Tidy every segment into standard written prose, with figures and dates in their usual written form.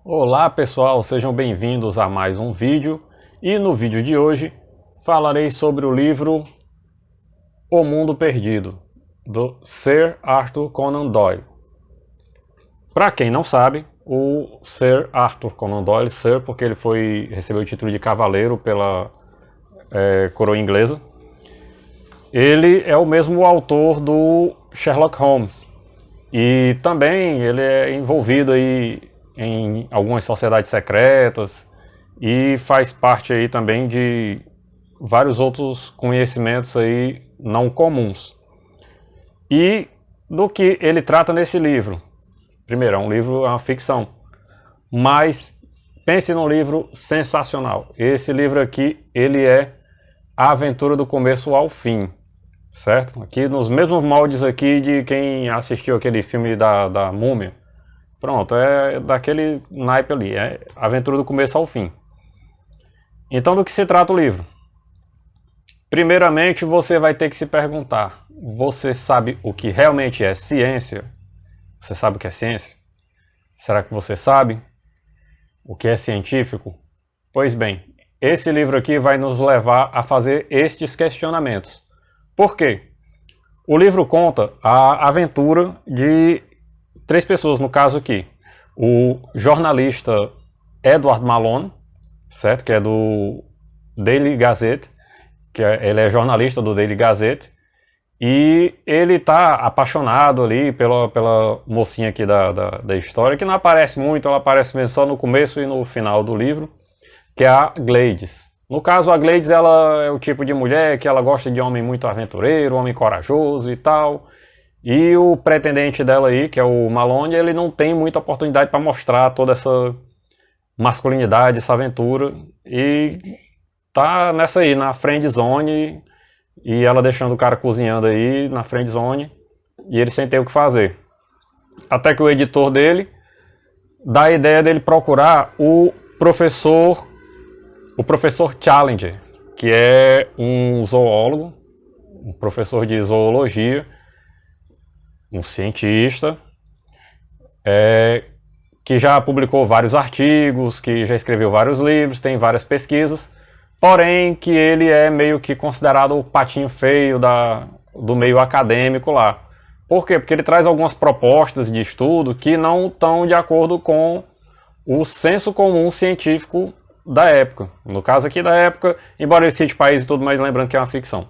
Olá pessoal, sejam bem-vindos a mais um vídeo e no vídeo de hoje falarei sobre o livro O Mundo Perdido, do Sir Arthur Conan Doyle. Para quem não sabe, o Sir Arthur Conan Doyle, Sir porque ele recebeu o título de cavaleiro pela coroa inglesa, ele é o mesmo autor do Sherlock Holmes e também ele é envolvido aí em algumas sociedades secretas e faz parte aí também de vários outros conhecimentos aí não comuns. E do que ele trata nesse livro? Primeiro, é uma ficção, mas pense num livro sensacional. Esse livro aqui, ele é a aventura do começo ao fim, certo? Aqui nos mesmos moldes aqui de quem assistiu aquele filme da Múmia. Pronto, é daquele naipe ali, é aventura do começo ao fim. Então, do que se trata o livro? Primeiramente, você vai ter que se perguntar, você sabe o que realmente é ciência? Você sabe o que é ciência? Será que você sabe o que é científico? Pois bem, esse livro aqui vai nos levar a fazer estes questionamentos. Por quê? O livro conta a aventura de três pessoas, no caso aqui. O jornalista Edward Malone, certo? Que é do Daily Gazette, ele é jornalista do Daily Gazette, e ele está apaixonado ali pela mocinha aqui da história, que não aparece muito, ela aparece mesmo só no começo e no final do livro, que é a Gladys. No caso, a Gladys, ela é o tipo de mulher que ela gosta de homem muito aventureiro, homem corajoso e tal. E o pretendente dela aí, que é o Malone, ele não tem muita oportunidade para mostrar toda essa masculinidade, essa aventura. E tá nessa aí, na friend zone, e ela deixando o cara cozinhando aí na friend zone, e ele sem ter o que fazer. Até que o editor dele dá a ideia dele procurar o professor Challenger, que é um zoólogo, um professor de zoologia, um cientista, que já publicou vários artigos, que já escreveu vários livros, tem várias pesquisas, porém que ele é meio que considerado o patinho feio do meio acadêmico lá. Por quê? Porque ele traz algumas propostas de estudo que não estão de acordo com o senso comum científico da época. No caso aqui da época, embora ele cite países e tudo, mas lembrando que é uma ficção.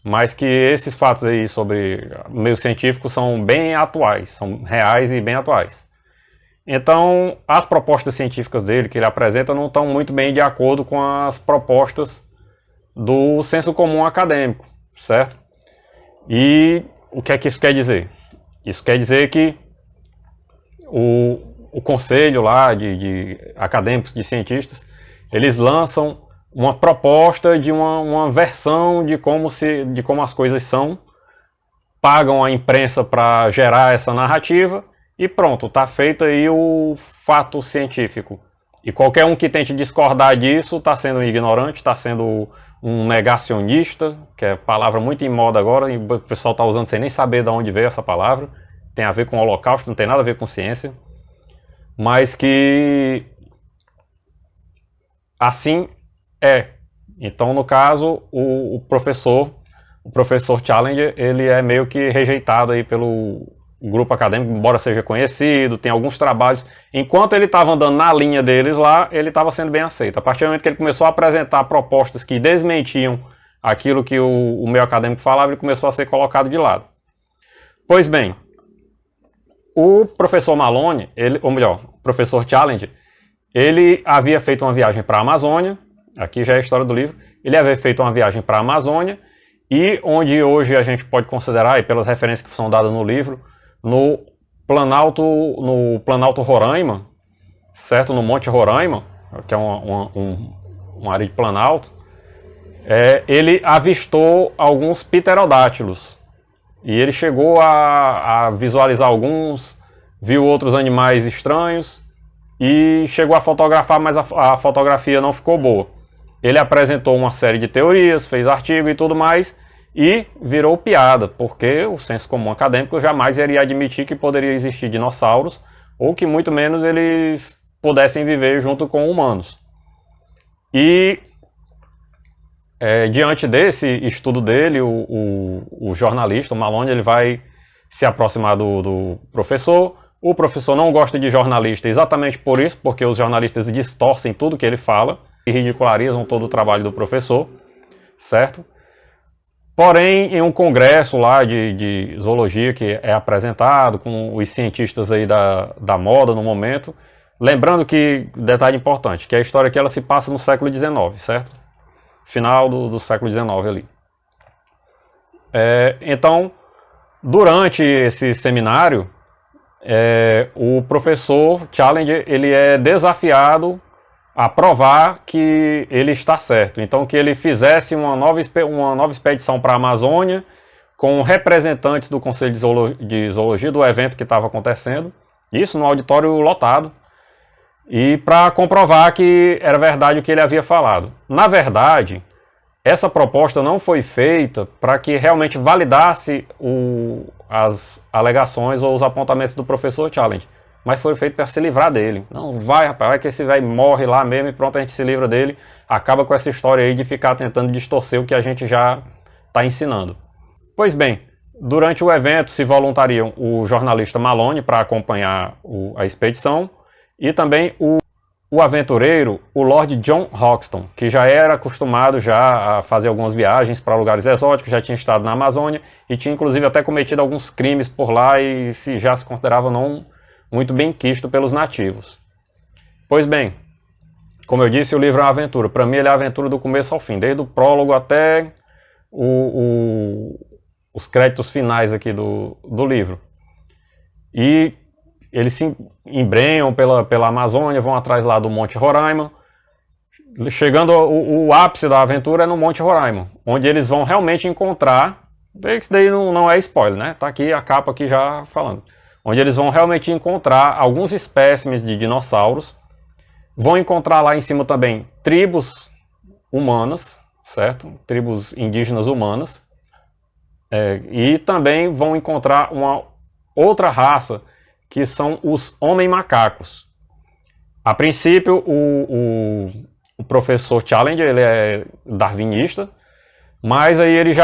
Mas que esses fatos aí sobre meio científico são bem atuais, são reais e bem atuais. Então, as propostas científicas dele que ele apresenta não estão muito bem de acordo com as propostas do senso comum acadêmico, certo? E o que é que isso quer dizer? Isso quer dizer que o conselho lá de acadêmicos, de cientistas, eles lançam uma proposta de uma versão de como as coisas são, pagam a imprensa para gerar essa narrativa e pronto, está feito aí o fato científico. E qualquer um que tente discordar disso está sendo um ignorante, está sendo um negacionista, que é palavra muito em moda agora, e o pessoal está usando sem nem saber de onde veio essa palavra, tem a ver com o Holocausto, não tem nada a ver com ciência, mas que assim é. Então, no caso, o professor Challenger, ele é meio que rejeitado aí pelo grupo acadêmico, embora seja conhecido, tem alguns trabalhos. Enquanto ele estava andando na linha deles lá, ele estava sendo bem aceito. A partir do momento que ele começou a apresentar propostas que desmentiam aquilo que o meio acadêmico falava, ele começou a ser colocado de lado. Pois bem, o professor Malone, ou melhor, o professor Challenger, ele havia feito uma viagem para a Amazônia. Aqui já é a história do livro. Ele havia feito uma viagem para a Amazônia e onde hoje a gente pode considerar, e pelas referências que são dadas no livro, no Planalto Roraima, certo? No Monte Roraima, que é uma área de planalto, ele avistou alguns pterodátilos. E ele chegou a visualizar alguns, viu outros animais estranhos e chegou a fotografar, mas a fotografia não ficou boa. Ele apresentou uma série de teorias, fez artigo e tudo mais, e virou piada, porque o senso comum acadêmico jamais iria admitir que poderia existir dinossauros, ou que muito menos eles pudessem viver junto com humanos. E diante desse estudo dele, o jornalista, o Malone, ele vai se aproximar do professor. O professor não gosta de jornalista exatamente por isso, porque os jornalistas distorcem tudo que ele fala e ridicularizam todo o trabalho do professor, certo? Porém, em um congresso lá de zoologia que é apresentado com os cientistas aí da moda no momento, lembrando que, detalhe importante, que a história aqui ela se passa no século XIX, certo? Final do século XIX ali. Então, durante esse seminário, o professor Challenger ele é desafiado a provar que ele está certo. Então, que ele fizesse uma nova expedição para a Amazônia com representantes do Conselho de Zoologia do evento que estava acontecendo, isso no auditório lotado, e para comprovar que era verdade o que ele havia falado. Na verdade, essa proposta não foi feita para que realmente validasse as alegações ou os apontamentos do professor Challenger, mas foi feito para se livrar dele. Não, vai rapaz, vai que esse velho morre lá mesmo e pronto, a gente se livra dele, acaba com essa história aí de ficar tentando distorcer o que a gente já está ensinando. Pois bem, durante o evento se voluntariam o jornalista Malone para acompanhar a expedição e também o aventureiro, o Lord John Hoxton, que já era acostumado já a fazer algumas viagens para lugares exóticos, já tinha estado na Amazônia e tinha inclusive até cometido alguns crimes por lá e já se considerava não muito bem quisto pelos nativos. Pois bem, como eu disse, o livro é uma aventura. Para mim ele é a aventura do começo ao fim, desde o prólogo até os créditos finais aqui do livro. E eles se embrenham pela Amazônia, vão atrás lá do Monte Roraima. Chegando o ápice da aventura é no Monte Roraima, onde eles vão realmente encontrar, isso daí não é spoiler, né? Tá aqui a capa aqui já falando. Onde eles vão realmente encontrar alguns espécimes de dinossauros. Vão encontrar lá em cima também tribos humanas, certo? Tribos indígenas humanas. E também vão encontrar uma outra raça, que são os homem-macacos. A princípio, o professor Challenger ele é darwinista, mas aí ele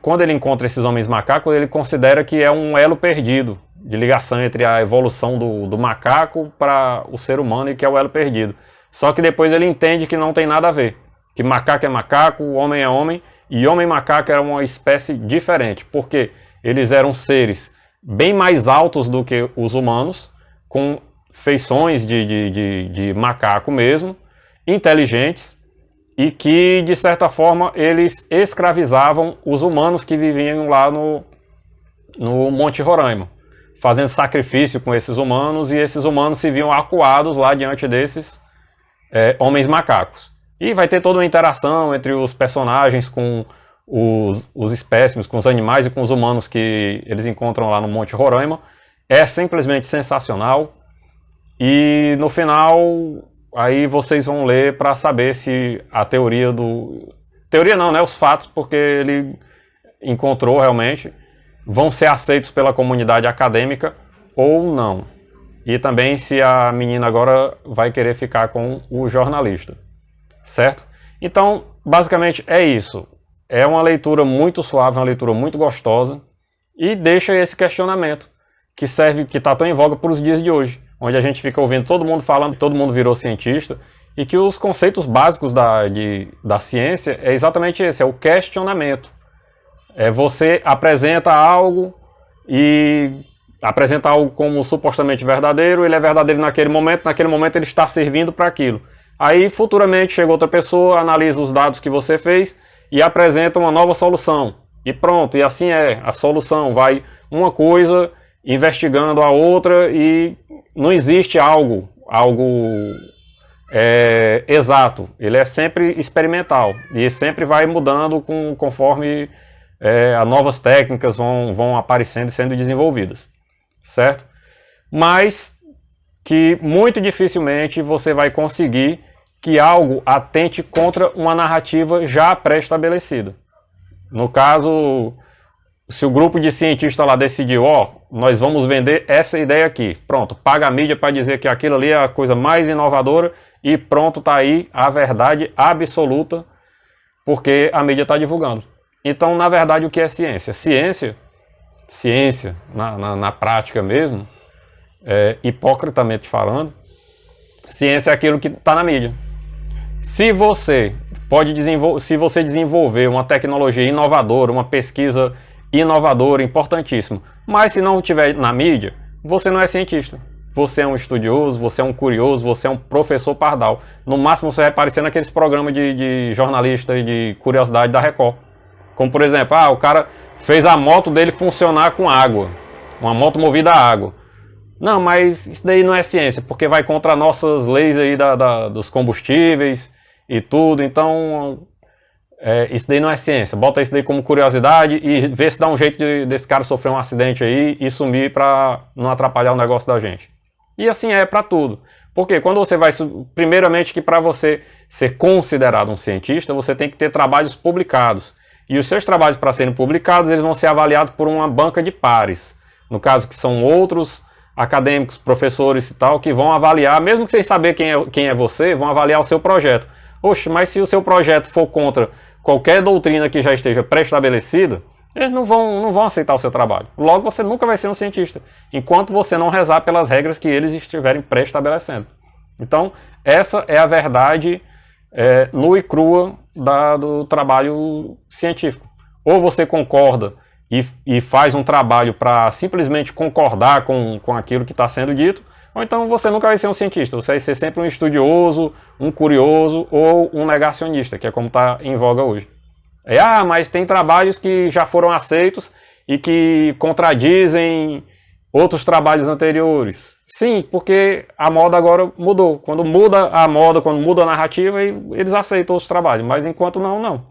quando ele encontra esses homens-macacos, ele considera que é um elo perdido de ligação entre a evolução do macaco para o ser humano e que é o elo perdido. Só que depois ele entende que não tem nada a ver, que macaco é macaco, homem é homem, e homem-macaco era uma espécie diferente, porque eles eram seres bem mais altos do que os humanos, com feições de macaco mesmo, inteligentes, e que, de certa forma, eles escravizavam os humanos que viviam lá no Monte Roraima, fazendo sacrifício com esses humanos, e esses humanos se viam acuados lá diante desses homens macacos. E vai ter toda uma interação entre os personagens com os espécimes, com os animais e com os humanos que eles encontram lá no Monte Roraima. É simplesmente sensacional. E no final, aí vocês vão ler para saber se a teoria Teoria não, né? Os fatos, porque ele encontrou realmente, vão ser aceitos pela comunidade acadêmica ou não. E também se a menina agora vai querer ficar com o jornalista. Certo? Então, basicamente é isso. É uma leitura muito suave, uma leitura muito gostosa e deixa esse questionamento que está tão em voga para os dias de hoje, onde a gente fica ouvindo todo mundo falando, todo mundo virou cientista e que os conceitos básicos da ciência é exatamente esse, é o questionamento. Você apresenta algo como supostamente verdadeiro, ele é verdadeiro naquele momento ele está servindo para aquilo. Aí futuramente chega outra pessoa, analisa os dados que você fez e apresenta uma nova solução. E pronto, e assim a solução vai uma coisa investigando a outra e não existe algo exato. Ele é sempre experimental e sempre vai mudando conforme as novas técnicas vão aparecendo e sendo desenvolvidas, certo? Mas que muito dificilmente você vai conseguir que algo atente contra uma narrativa já pré-estabelecida. No caso, se o grupo de cientistas lá decidiu, ó, nós vamos vender essa ideia aqui, pronto, paga a mídia para dizer que aquilo ali é a coisa mais inovadora e pronto, tá aí a verdade absoluta, porque a mídia está divulgando. Então, na verdade, o que é ciência? Ciência na prática mesmo, hipocritamente falando, ciência é aquilo que está na mídia. Se você desenvolver uma tecnologia inovadora, uma pesquisa inovadora, importantíssima, mas se não estiver na mídia, você não é cientista. Você é um estudioso, você é um curioso, você é um professor pardal. No máximo você vai aparecer naqueles programas de jornalista e de curiosidade da Record. Como por exemplo, o cara fez a moto dele funcionar com água. Uma moto movida a água. Não, mas isso daí não é ciência, porque vai contra nossas leis aí dos combustíveis e tudo. Então, isso daí não é ciência. Bota isso daí como curiosidade e vê se dá um jeito desse cara sofrer um acidente aí e sumir para não atrapalhar o negócio da gente. E assim é para tudo. Porque quando você vai... Primeiramente que para você ser considerado um cientista, você tem que ter trabalhos publicados. E os seus trabalhos, para serem publicados, eles vão ser avaliados por uma banca de pares. No caso, que são outros acadêmicos, professores e tal, que vão avaliar, mesmo que sem saber quem é você, vão avaliar o seu projeto. Oxe, mas se o seu projeto for contra qualquer doutrina que já esteja pré-estabelecida, eles não vão aceitar o seu trabalho. Logo, você nunca vai ser um cientista, enquanto você não rezar pelas regras que eles estiverem pré-estabelecendo. Então, essa é a verdade nua e crua do trabalho científico. Ou você concorda e faz um trabalho para simplesmente concordar com aquilo que está sendo dito, ou então você nunca vai ser um cientista, você vai ser sempre um estudioso, um curioso ou um negacionista, que é como está em voga hoje. Mas tem trabalhos que já foram aceitos e que contradizem outros trabalhos anteriores. Sim, porque a moda agora mudou. Quando muda a moda, quando muda a narrativa, eles aceitam outros trabalhos, mas enquanto não.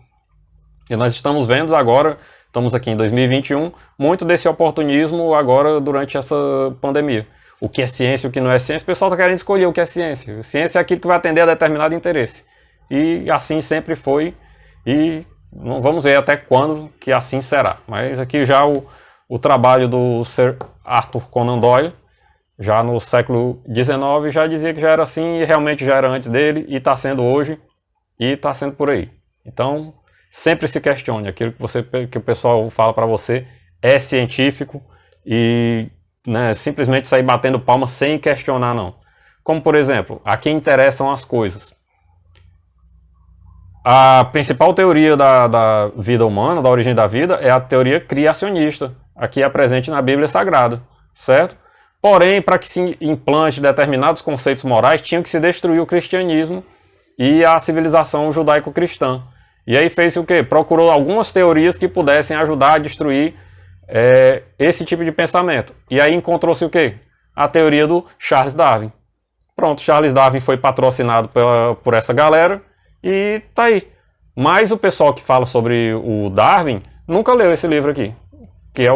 E nós estamos vendo agora, estamos aqui em 2021, muito desse oportunismo agora durante essa pandemia. O que é ciência, o que não é ciência, o pessoal está querendo escolher o que é ciência. Ciência é aquilo que vai atender a determinado interesse. E assim sempre foi, e não vamos ver até quando que assim será. Mas aqui já o trabalho do Sir Arthur Conan Doyle, já no século XIX, já dizia que já era assim, e realmente já era antes dele, e está sendo hoje, e está sendo por aí. Então, sempre se questione, aquilo que o pessoal fala para você é científico, e simplesmente sair batendo palma sem questionar não. Como por exemplo, a quem interessam as coisas. A principal teoria da vida humana, da origem da vida, é a teoria criacionista, aqui é presente na Bíblia Sagrada, certo? Porém, para que se implante determinados conceitos morais, tinha que se destruir o cristianismo e a civilização judaico-cristã. E aí fez o quê? Procurou algumas teorias que pudessem ajudar a destruir esse tipo de pensamento. E aí encontrou-se o quê? A teoria do Charles Darwin. Pronto, Charles Darwin foi patrocinado por essa galera e tá aí. Mas o pessoal que fala sobre o Darwin nunca leu esse livro aqui, que é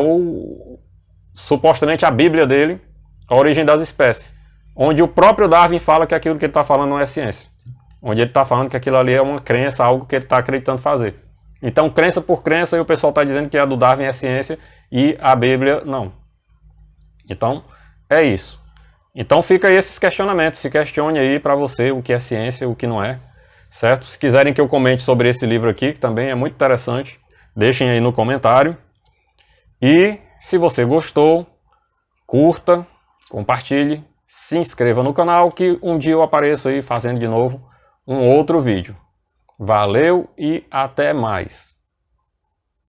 supostamente a Bíblia dele, A Origem das Espécies, onde o próprio Darwin fala que aquilo que ele está falando não é ciência, onde ele está falando que aquilo ali é uma crença, algo que ele está acreditando fazer. Então, crença por crença, e o pessoal está dizendo que a do Darwin é ciência e a Bíblia não. Então, é isso. Então fica aí esses questionamentos, se questione aí para você o que é ciência e o que não é, certo? Se quiserem que eu comente sobre esse livro aqui, que também é muito interessante, deixem aí no comentário. E se você gostou, curta, compartilhe, se inscreva no canal, que um dia eu apareço aí fazendo de novo um outro vídeo. Valeu e até mais!